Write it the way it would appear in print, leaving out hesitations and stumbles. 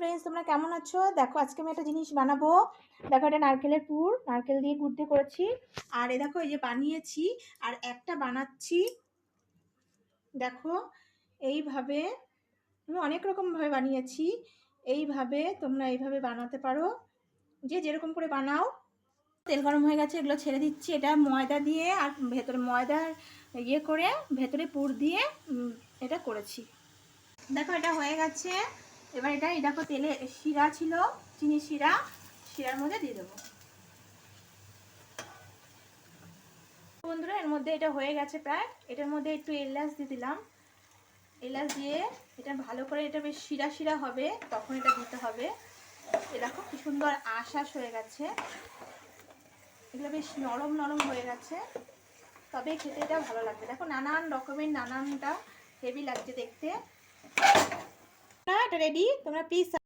Friends, তোমরা কেমন আছো? দেখো আজকে আমি একটা জিনিস বানাবো। দেখো এটা নারকেলের পুর, নারকেল দিয়ে গুড় দিয়ে করেছি। আর এ দেখো এই যে বানিয়েছি আর একটা বানাচ্ছি। দেখো এইভাবে আমি অনেক রকমভাবে বানিয়েছি। এইভাবে তোমরা এইভাবে বানাতে পারো, যে যেরকম করে বানাও। তেল গরম হয়ে গেছে, এগুলো ছেড়ে দিচ্ছি। এটা ময়দা দিয়ে আর ভেতরে ময়দার ইয়ে করে ভেতরে পুর দিয়ে এটা করেছি। দেখো এটা হয়ে গেছে। এবার এটা এই দেখো তেলে শিরা ছিল, চিনি শিরার মধ্যে দিয়ে দেবো। বন্ধুরা এর মধ্যে এটা হয়ে গেছে প্রায়। এটার মধ্যে একটু এলাচ দিয়ে দিলাম। এলাচ দিয়ে এটা ভালো করে, এটা বেশ শিরা হবে, তখন এটা দিতে হবে। এ দেখো কি সুন্দর আঁশ হয়ে গেছে, এগুলো বেশ নরম নরম হয়ে গেছে, তবে খেতে এটা ভালো লাগবে। দেখো নানান রকমের, নানানটা হেভি লাগছে দেখতে। এটা রেডি, তোমরা প্লিজ